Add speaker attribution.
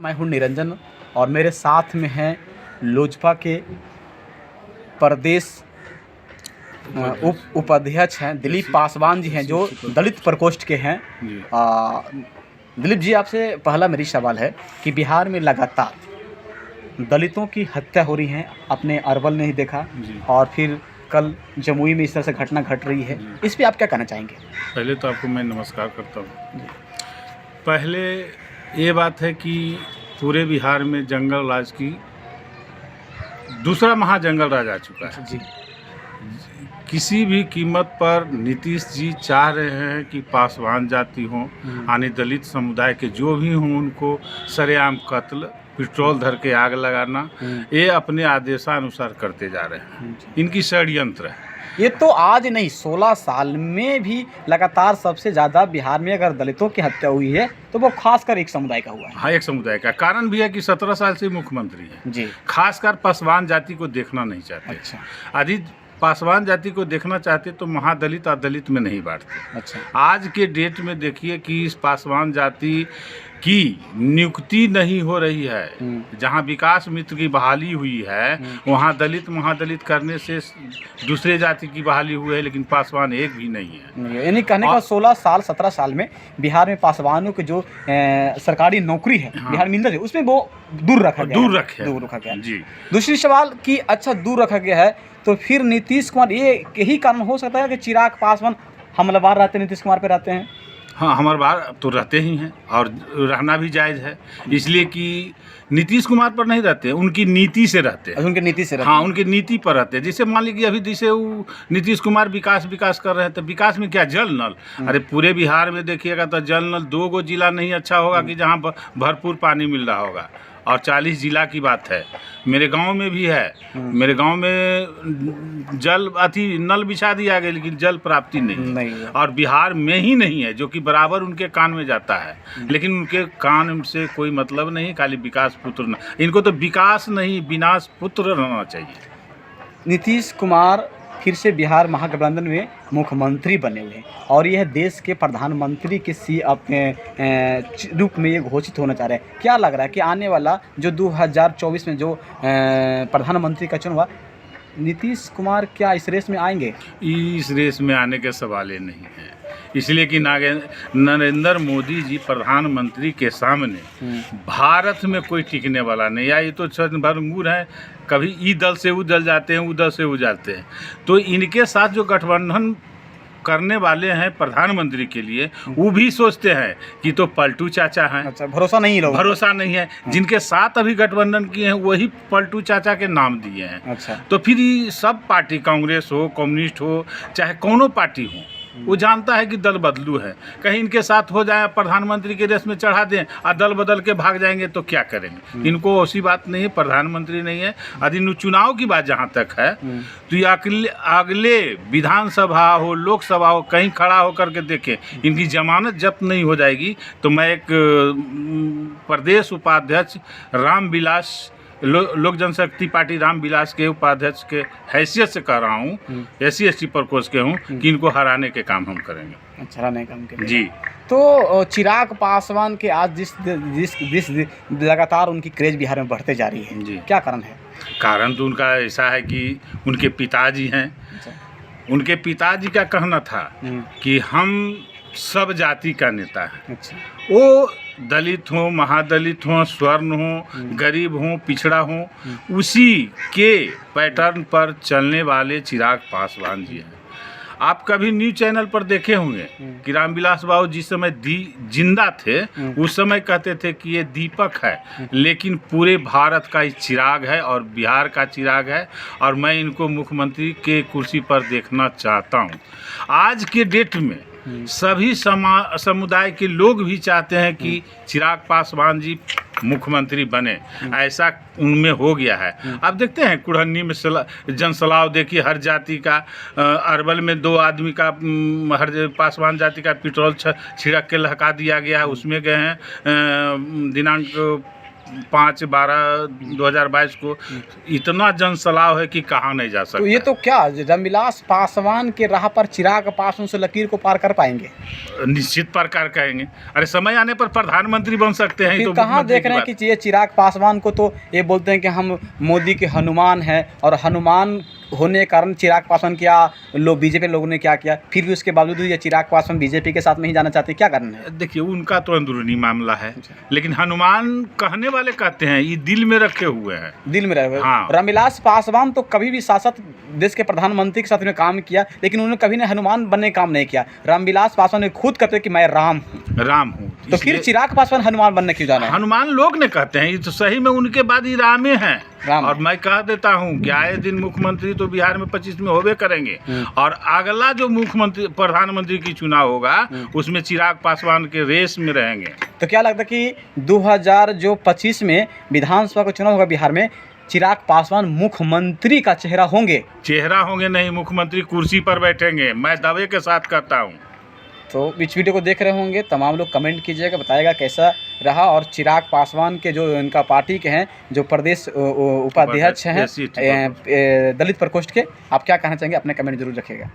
Speaker 1: मैं हूं निरंजन और मेरे साथ में हैं लोजपा के प्रदेश उपाध्यक्ष हैं दिलीप पासवान जी हैं, जो दलित प्रकोष्ठ के हैं। दिलीप जी, आपसे पहला मेरी सवाल है कि बिहार में लगातार दलितों की हत्या हो रही है। आपने अरवल ने ही देखा और फिर कल जमुई में इस तरह से घटना घट रही है, इस पे आप क्या कहना चाहेंगे?
Speaker 2: पहले तो आपको मैं नमस्कार करता हूँ। पहले ये बात है कि पूरे बिहार में जंगल राज की दूसरा महाजंगल राज आ चुका है
Speaker 1: जी।
Speaker 2: किसी भी कीमत पर नीतीश जी चाह रहे हैं कि पासवान जाति हों, यानी दलित समुदाय के जो भी हों, उनको सरेआम कत्ल, पेट्रोल धर के आग लगाना, ये अपने आदेशानुसार करते जा रहे हैं। इनकी षड्यंत्र है।
Speaker 1: ये तो आज नहीं, 16 साल में भी लगातार सबसे ज़्यादा बिहार में अगर दलितों की हत्या हुई है तो वो खासकर एक समुदाय का हुआ है।
Speaker 2: हाँ, एक समुदाय का कारण भी है कि 17 साल से मुख्यमंत्री है
Speaker 1: जी।
Speaker 2: खासकर पासवान जाति को देखना नहीं चाहते।
Speaker 1: अच्छा।
Speaker 2: यदि पासवान जाति को देखना चाहते तो महादलित और दलित में नहीं बांटते।
Speaker 1: अच्छा।
Speaker 2: आज के डेट में देखिए कि इस पासवान जाति की नियुक्ति नहीं हो रही है। जहां विकास मित्र की बहाली हुई है वहां दलित महादलित करने से दूसरे जाति की बहाली हुई है, लेकिन पासवान एक भी नहीं है।
Speaker 1: यानी कहने का 16 साल 17 साल में बिहार में पासवानों के जो सरकारी नौकरी है बिहार मिलता है उसमें वो दूर रखा गया
Speaker 2: जी।
Speaker 1: दूसरी सवाल कि अच्छा दूर रखा गया है तो फिर नीतीश कुमार, ये यही कारण हो सकता है कि चिराग पासवान हमलावर रहते हैं, नीतीश कुमार पे रहते हैं?
Speaker 2: हाँ, हमलावर तो रहते ही हैं और रहना भी जायज़ है, इसलिए कि नीतीश कुमार पर नहीं रहते, उनकी नीति से रहते हैं।
Speaker 1: उनकी नीति से रहते
Speaker 2: हाँ,
Speaker 1: हैं।
Speaker 2: उनकी नीति पर रहते हैं। जैसे मान लीजिए अभी जैसे वो नीतीश कुमार विकास कर रहे हैं, तो विकास में क्या जल नल? अरे पूरे बिहार में देखिएगा तो जल नल 2 गो जिला नहीं अच्छा होगा कि जहाँ भरपूर पानी मिल रहा होगा, और 40 जिला की बात है। मेरे गांव में भी है, मेरे गांव में जल नल बिछा दिया गया लेकिन जल प्राप्ति नहीं है। और बिहार में ही नहीं है, जो कि बराबर उनके कान में जाता है, लेकिन उनके कान से कोई मतलब नहीं, खाली विकास पुत्र न, इनको तो विकास नहीं विनाश पुत्र रहना चाहिए।
Speaker 1: नीतीश कुमार फिर से बिहार महागठबंधन में मुख्यमंत्री बने हुए हैं और यह देश के प्रधानमंत्री के अपने रूप में ये घोषित होना चाह रहे हैं। क्या लग रहा है कि आने वाला जो 2024 में जो प्रधानमंत्री का चुनाव हुआ, नीतीश कुमार क्या इस रेस में आएंगे?
Speaker 2: इस रेस में आने के सवाल नहीं है, इसलिए कि नरेंद्र मोदी जी प्रधानमंत्री के सामने भारत में कोई टिकने वाला नहीं है। ये तो भरंगूर है, कभी ई दल से वो दल जाते हैं, वो दल से वो जाते हैं। तो इनके साथ जो गठबंधन करने वाले हैं प्रधानमंत्री के लिए, वो भी सोचते हैं कि तो पलटू चाचा हैं।
Speaker 1: अच्छा, भरोसा नहीं है।
Speaker 2: जिनके साथ अभी गठबंधन किए हैं वही पलटू चाचा के नाम दिए हैं।
Speaker 1: अच्छा।
Speaker 2: तो फिर सब पार्टी, कांग्रेस हो, कम्युनिस्ट हो, चाहे कोनो पार्टी हो, वो जानता है कि दल बदलू है, कहीं इनके साथ हो जाए, प्रधानमंत्री के रेस में चढ़ा दें और दल बदल के भाग जाएंगे तो क्या करेंगे? इनको ऐसी बात नहीं है, प्रधानमंत्री नहीं है। यदि चुनाव की बात जहाँ तक है तो ये अगले विधानसभा हो, लोकसभा हो, कहीं खड़ा होकर के देखें, इनकी जमानत जब्त नहीं हो जाएगी तो मैं एक प्रदेश उपाध्यक्ष रामविलास, लोक जनशक्ति पार्टी रामविलास के उपाध्यक्ष के हैसियत से कह रहा हूँ, SC/ST प्रकोष्ठ के हूँ, कि इनको हराने के काम हम करेंगे।
Speaker 1: अच्छा, हराने के काम करेंगे
Speaker 2: जी।
Speaker 1: तो चिराग पासवान के आज जिस लगातार उनकी क्रेज बिहार में बढ़ते जा रही है
Speaker 2: जी,
Speaker 1: क्या कारण है? कारण
Speaker 2: तो उनका ऐसा है कि उनके पिताजी हैं। उनके पिताजी का कहना था कि हम सब जाति का नेता है।
Speaker 1: अच्छा।
Speaker 2: वो दलित हो, महादलित हो, स्वर्ण हो, गरीब हो, पिछड़ा हो, उसी के पैटर्न पर चलने वाले चिराग पासवान जी हैं। आप कभी न्यूज चैनल पर देखे होंगे कि रामविलास बाबू जिस समय जिंदा थे उस समय कहते थे कि ये दीपक है, लेकिन पूरे भारत का इस चिराग है और बिहार का चिराग है, और मैं इनको मुख्यमंत्री के कुर्सी पर देखना चाहता हूँ। आज के डेट में सभी समुदाय के लोग भी चाहते हैं कि चिराग पासवान जी मुख्यमंत्री बने, ऐसा उनमें हो गया है। अब देखते हैं कुढ़न्नी में जनसलाव देखिए, हर जाति का, अरवल में 2 आदमी का हर पासवान जाति का पेट्रोल छिड़क के लहका दिया गया है, उसमें गए हैं दिनांक 5/12/2022 को इतना जनसलाव है कि कहा नहीं जा सकता।
Speaker 1: तो ये तो क्या रामविलास पासवान के राह पर चिराग पासवान से लकीर को पार कर पाएंगे?
Speaker 2: निश्चित प्रकार कहेंगे। अरे समय आने पर प्रधानमंत्री बन सकते हैं।
Speaker 1: फिर
Speaker 2: तो
Speaker 1: कहाँ
Speaker 2: मुख्यमंत्री
Speaker 1: देख रहे हैं
Speaker 2: की
Speaker 1: कि ये चिराग पासवान को तो ये बोलते हैं कि हम मोदी के हनुमान हैं, और हनुमान होने के कारण चिराग पासवान क्या लोग बीजेपी लोगों ने क्या किया, फिर भी उसके बावजूद ये चिराग पासवान बीजेपी के साथ में ही जाना चाहते हैं, क्या कारण है?
Speaker 2: बात। देखिए उनका तो अंदरूनी मामला है, लेकिन हनुमान कहने वाले कहते हैं, ये दिल में रखे हुए हैं।
Speaker 1: दिल में रहे।
Speaker 2: हाँ।
Speaker 1: रामविलास पासवान तो कभी भी शासक देश के प्रधानमंत्री के साथ में काम किया, लेकिन उन्होंने कभी ने हनुमान बनने का काम नहीं किया। रामविलास पासवान ने खुद कहते हैं कि मैं राम हूँ।
Speaker 2: राम हूँ।
Speaker 1: तो फिर चिराग पासवान हनुमान बनने क्यों जाना है?
Speaker 2: हनुमान लोग ने कहते हैं, ये तो सही में उनके बाद ही रामे हैं।
Speaker 1: राम।
Speaker 2: और मैं कह देता हूँ कि आए दिन मुख्यमंत्री तो बिहार में 25 में होबे करेंगे, और अगला जो मुख्यमंत्री प्रधानमंत्री की चुनाव होगा उसमें चिराग पासवान के रेस में रहेंगे।
Speaker 1: तो क्या लगता है कि 2025 में विधानसभा का चुनाव होगा बिहार में, चिराग पासवान मुख्यमंत्री का चेहरा होंगे?
Speaker 2: चेहरा होंगे नहीं, मुख्यमंत्री कुर्सी पर बैठेंगे, मैं दावे के साथ कहता हूँ।
Speaker 1: तो इस वीडियो को देख रहे होंगे तमाम लोग, कमेंट कीजिएगा, बताइएगा कैसा रहा। और चिराग पासवान के जो इनका पार्टी के हैं, जो प्रदेश उपाध्यक्ष हैं दलित प्रकोष्ठ के, आप क्या कहना चाहेंगे? अपने कमेंट जरूर रखिएगा।